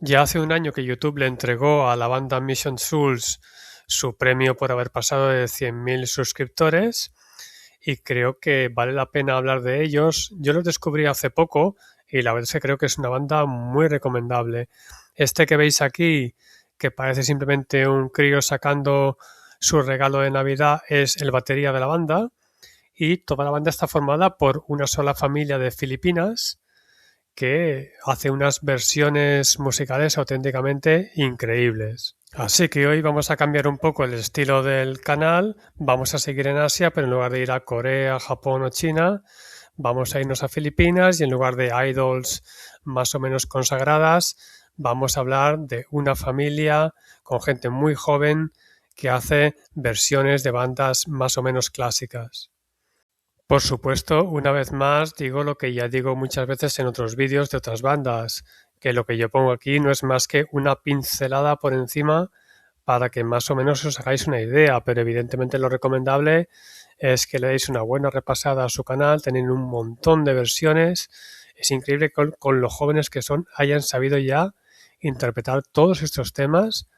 Ya hace un año que YouTube le entregó a la banda Mission Souls su premio por haber pasado de 100.000 suscriptores y creo que vale la pena hablar de ellos. Yo los descubrí hace poco y la verdad es que creo que es una banda muy recomendable. Este que veis aquí, que parece simplemente un crío sacando su regalo de Navidad, es el batería de la banda y toda la banda está formada por una sola familia de Filipinas que hace unas versiones musicales auténticamente increíbles. Así que hoy vamos a cambiar un poco el estilo del canal, vamos a seguir en Asia, pero en lugar de ir a Corea, Japón o China, vamos a irnos a Filipinas y en lugar de idols más o menos consagradas, vamos a hablar de una familia con gente muy joven que hace versiones de bandas más o menos clásicas. Por supuesto, una vez más digo lo que ya digo muchas veces en otros vídeos de otras bandas, que lo que yo pongo aquí no es más que una pincelada por encima para que más o menos os hagáis una idea, pero evidentemente lo recomendable es que le deis una buena repasada a su canal, tienen un montón de versiones, es increíble que con lo jóvenes que son hayan sabido ya interpretar todos estos temas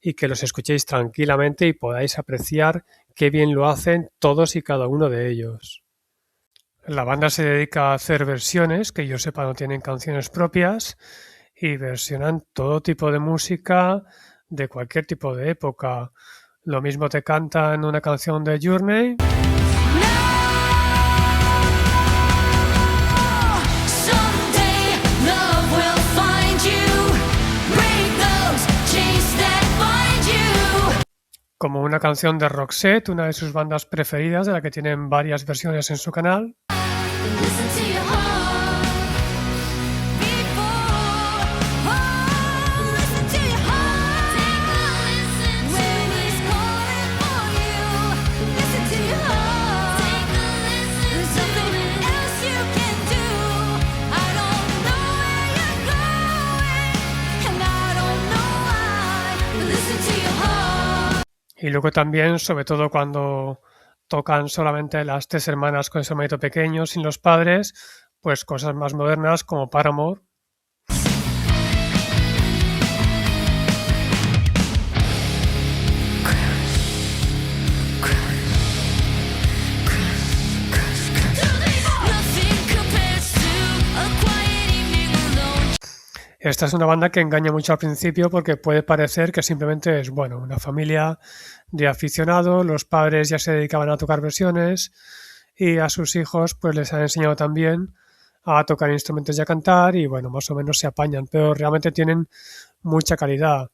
y que los escuchéis tranquilamente y podáis apreciar qué bien lo hacen todos y cada uno de ellos. La banda se dedica a hacer versiones, que yo sepa no tienen canciones propias, y versionan todo tipo de música de cualquier tipo de época. Lo mismo te cantan una canción de Journey como una canción de Roxette, una de sus bandas preferidas, de la que tienen varias versiones en su canal. Y luego también, sobre todo cuando tocan solamente las tres hermanas con su hermanito pequeño, sin los padres, pues cosas más modernas como Paramore. Esta es una banda que engaña mucho al principio porque puede parecer que simplemente es, bueno, una familia de aficionados, los padres ya se dedicaban a tocar versiones y a sus hijos pues les han enseñado también a tocar instrumentos y a cantar y bueno, más o menos se apañan, pero realmente tienen mucha calidad.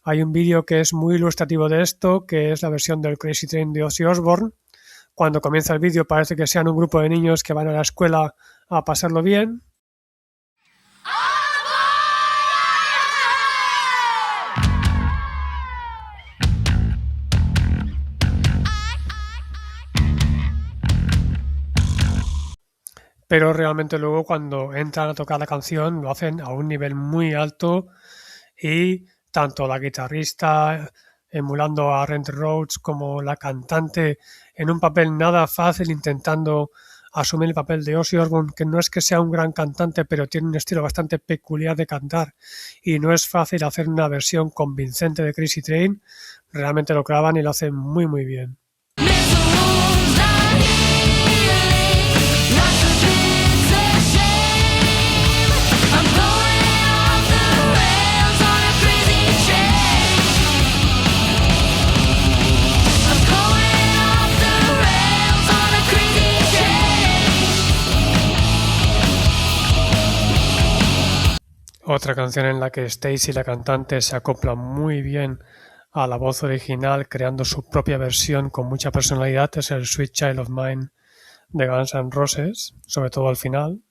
Hay un vídeo que es muy ilustrativo de esto, que es la versión del Crazy Train de Ozzy Osbourne. Cuando comienza el vídeo parece que sean un grupo de niños que van a la escuela a pasarlo bien. Pero realmente luego cuando entran a tocar la canción lo hacen a un nivel muy alto y tanto la guitarrista emulando a Randy Rhoads como la cantante en un papel nada fácil intentando asumir el papel de Ozzy Osbourne, que no es que sea un gran cantante, pero tiene un estilo bastante peculiar de cantar y no es fácil hacer una versión convincente de Crazy Train. Realmente lo clavan y lo hacen muy muy bien. Otra canción en la que Stacy, la cantante, se acopla muy bien a la voz original, creando su propia versión con mucha personalidad, es el Sweet Child of Mine de Guns N' Roses, sobre todo al final.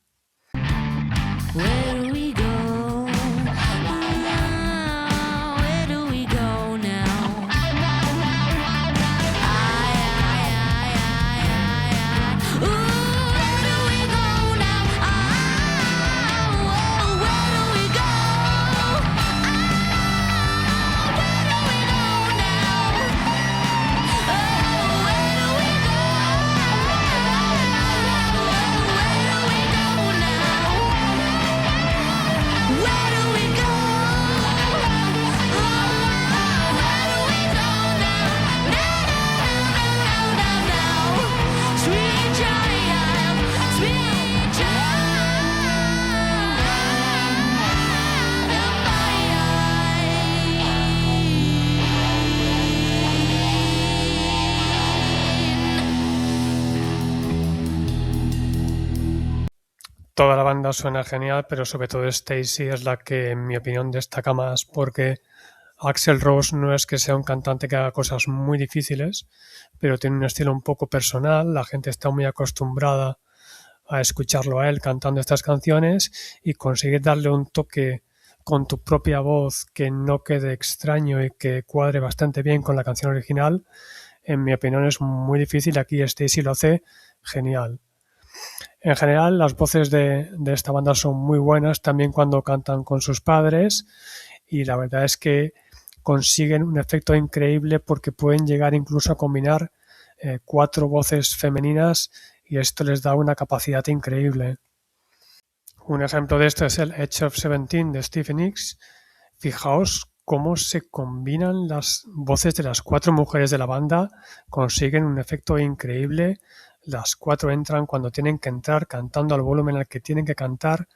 Toda la banda suena genial, pero sobre todo Stacy es la que, en mi opinión, destaca más porque Axl Rose no es que sea un cantante que haga cosas muy difíciles, pero tiene un estilo un poco personal, la gente está muy acostumbrada a escucharlo a él cantando estas canciones y conseguir darle un toque con tu propia voz que no quede extraño y que cuadre bastante bien con la canción original, en mi opinión es muy difícil. Aquí Stacy lo hace genial. En general, las voces de esta banda son muy buenas, también cuando cantan con sus padres, y la verdad es que consiguen un efecto increíble porque pueden llegar incluso a combinar 4 voces femeninas y esto les da una capacidad increíble. Un ejemplo de esto es el Edge of 17 de Stevie Nicks. Fijaos cómo se combinan las voces de las 4 mujeres de la banda, consiguen un efecto increíble. Las 4 entran cuando tienen que entrar, cantando al volumen al que tienen que cantar.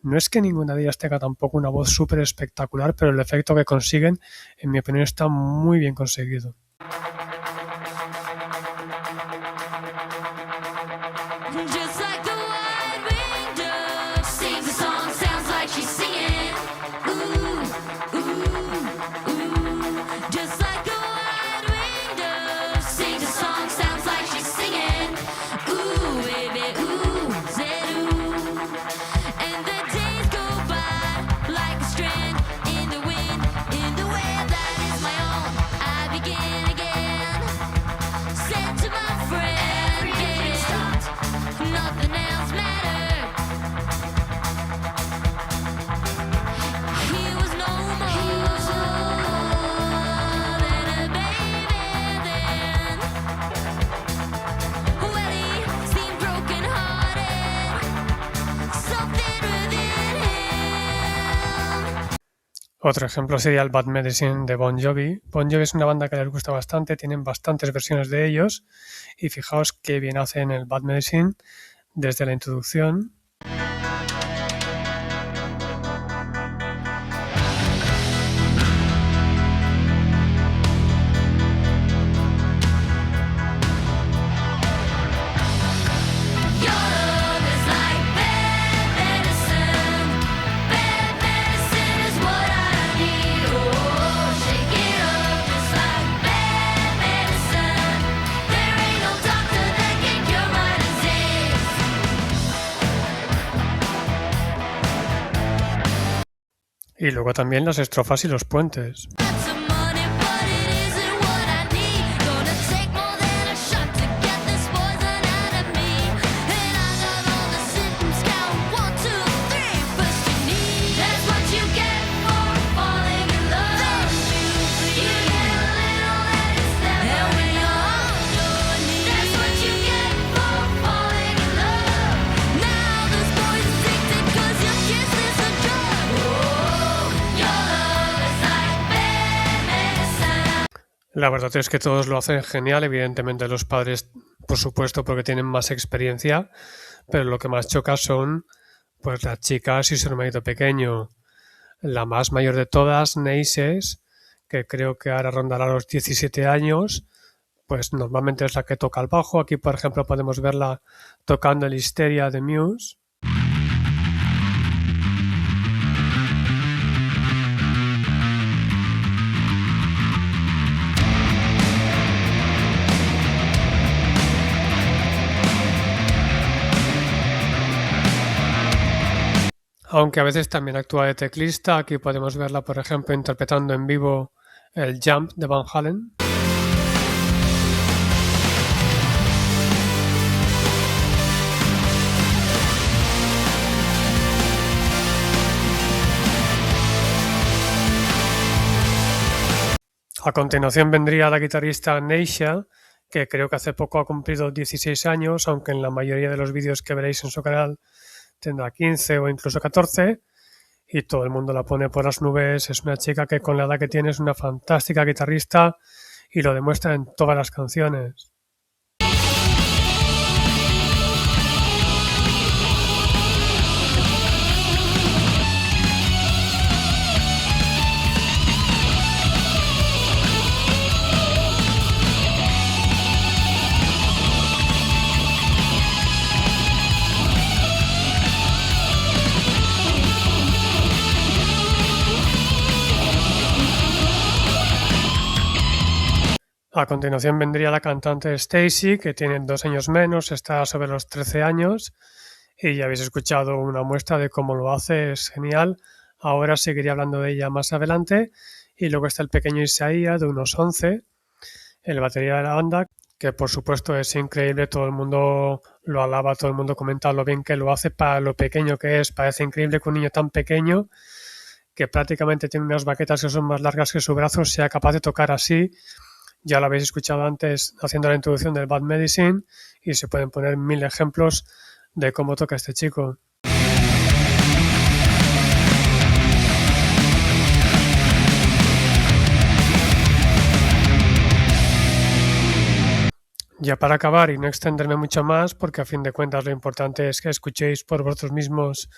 No es que ninguna de ellas tenga tampoco una voz súper espectacular, pero el efecto que consiguen, en mi opinión, está muy bien conseguido. Otro ejemplo sería el Bad Medicine de Bon Jovi. Bon Jovi es una banda que les gusta bastante, tienen bastantes versiones de ellos y fijaos qué bien hacen el Bad Medicine desde la introducción. Y luego también las estrofas y los puentes. La verdad es que todos lo hacen genial, evidentemente los padres, por supuesto, porque tienen más experiencia, pero lo que más choca son pues las chicas y su hermanito pequeño. La más mayor de todas, Neisses, que creo que ahora rondará los 17 años, pues normalmente es la que toca el bajo. Aquí, por ejemplo, podemos verla tocando el Hysteria de Muse. Aunque a veces también actúa de teclista, aquí podemos verla, por ejemplo, interpretando en vivo el Jump de Van Halen. A continuación vendría la guitarrista Neisha, que creo que hace poco ha cumplido 16 años, aunque en la mayoría de los vídeos que veréis en su canal tendrá 15 o incluso 14, y todo el mundo la pone por las nubes. Es una chica que con la edad que tiene es una fantástica guitarrista y lo demuestra en todas las canciones. A continuación vendría la cantante Stacy, que tiene 2 años menos, está sobre los 13 años, y ya habéis escuchado una muestra de cómo lo hace, es genial. Ahora seguiré hablando de ella más adelante. Y luego está el pequeño Isaiah, de unos 11, el batería de la banda, que por supuesto es increíble, todo el mundo lo alaba, todo el mundo comenta lo bien que lo hace para lo pequeño que es. Parece increíble que un niño tan pequeño, que prácticamente tiene unas baquetas que son más largas que su brazo, sea capaz de tocar así. Ya lo habéis escuchado antes haciendo la introducción del Bad Medicine y se pueden poner 1000 ejemplos de cómo toca este chico. Ya para acabar y no extenderme mucho más, porque a fin de cuentas lo importante es que escuchéis por vosotros mismos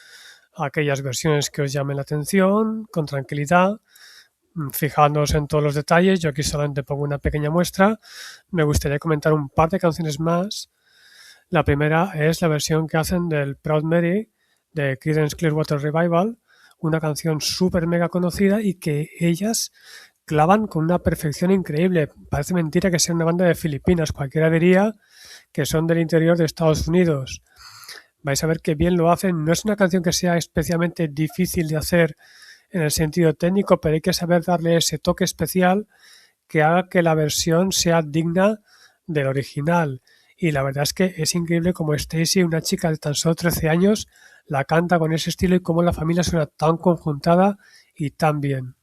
aquellas versiones que os llamen la atención, con tranquilidad, fijándoos en todos los detalles. Yo aquí solamente pongo una pequeña muestra. Me gustaría comentar un par de canciones más. La primera es la versión que hacen del Proud Mary de Creedence Clearwater Revival, una canción súper mega conocida y que ellas clavan con una perfección increíble. Parece mentira que sea una banda de Filipinas, cualquiera diría que son del interior de Estados Unidos. Vais a ver que bien lo hacen. No es una canción que sea especialmente difícil de hacer en el sentido técnico, pero hay que saber darle ese toque especial que haga que la versión sea digna del original. Y la verdad es que es increíble como Stacy, una chica de tan solo 13 años, la canta con ese estilo y cómo la familia suena tan conjuntada y tan bien.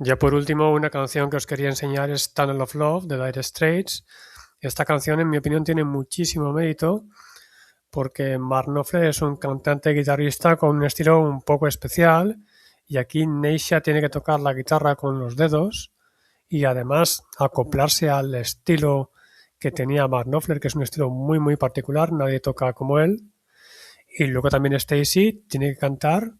Ya por último, una canción que os quería enseñar es Tunnel of Love de Dire Straits. Esta canción, en mi opinión, tiene muchísimo mérito porque Mark Knopfler es un cantante guitarrista con un estilo un poco especial y aquí Neisha tiene que tocar la guitarra con los dedos y además acoplarse al estilo que tenía Mark Knopfler, que es un estilo muy muy particular, nadie toca como él. Y luego también Stacy tiene que cantar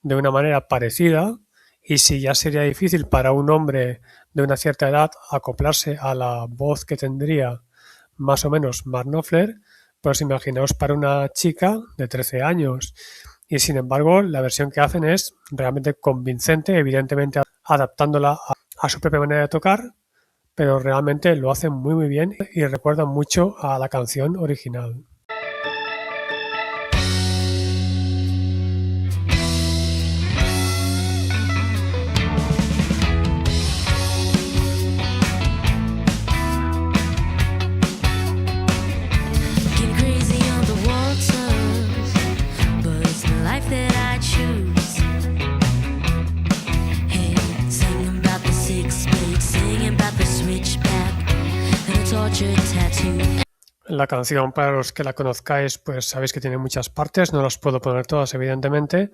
de una manera parecida. Y si ya sería difícil para un hombre de una cierta edad acoplarse a la voz que tendría más o menos Mark Knopfler, pues imaginaos para una chica de 13 años. Y sin embargo, la versión que hacen es realmente convincente, evidentemente adaptándola a su propia manera de tocar, pero realmente lo hacen muy muy bien y recuerdan mucho a la canción original. La canción, para los que la conozcáis, pues sabéis que tiene muchas partes, no las puedo poner todas evidentemente,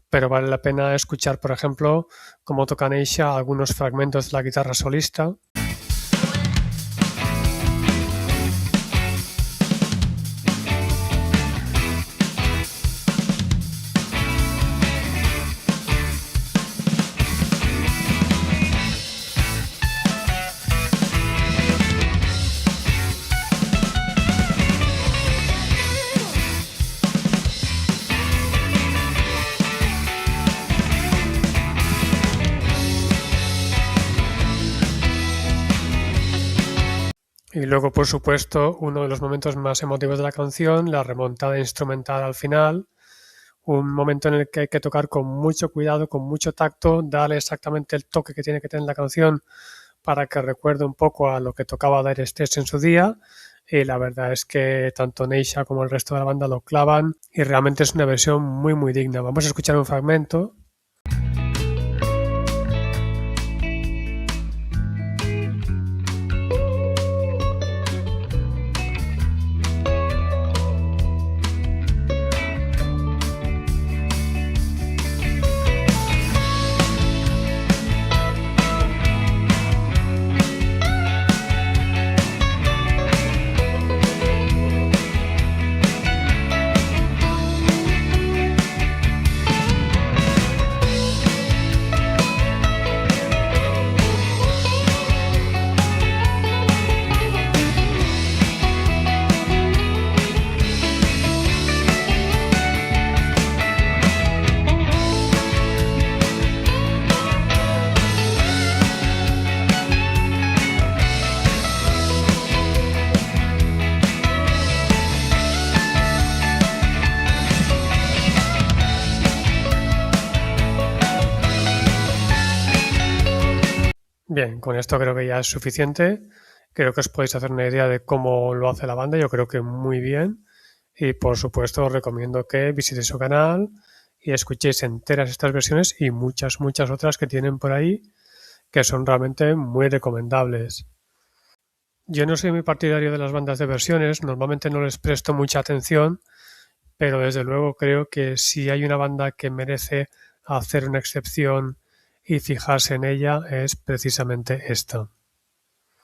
pero vale la pena escuchar, por ejemplo, cómo toca Neisha algunos fragmentos de la guitarra solista. Y luego, por supuesto, uno de los momentos más emotivos de la canción, la remontada instrumental al final, un momento en el que hay que tocar con mucho cuidado, con mucho tacto, darle exactamente el toque que tiene que tener la canción para que recuerde un poco a lo que tocaba Dire Straits en su día. Y la verdad es que tanto Neisha como el resto de la banda lo clavan y realmente es una versión muy muy digna. Vamos a escuchar un fragmento. Bien, con esto creo que ya es suficiente. Creo que os podéis hacer una idea de cómo lo hace la banda. Yo creo que muy bien. Y por supuesto os recomiendo que visitéis su canal y escuchéis enteras estas versiones y muchas, muchas otras que tienen por ahí que son realmente muy recomendables. Yo no soy muy partidario de las bandas de versiones, normalmente no les presto mucha atención, pero desde luego creo que si hay una banda que merece hacer una excepción y fijarse en ella es precisamente esta.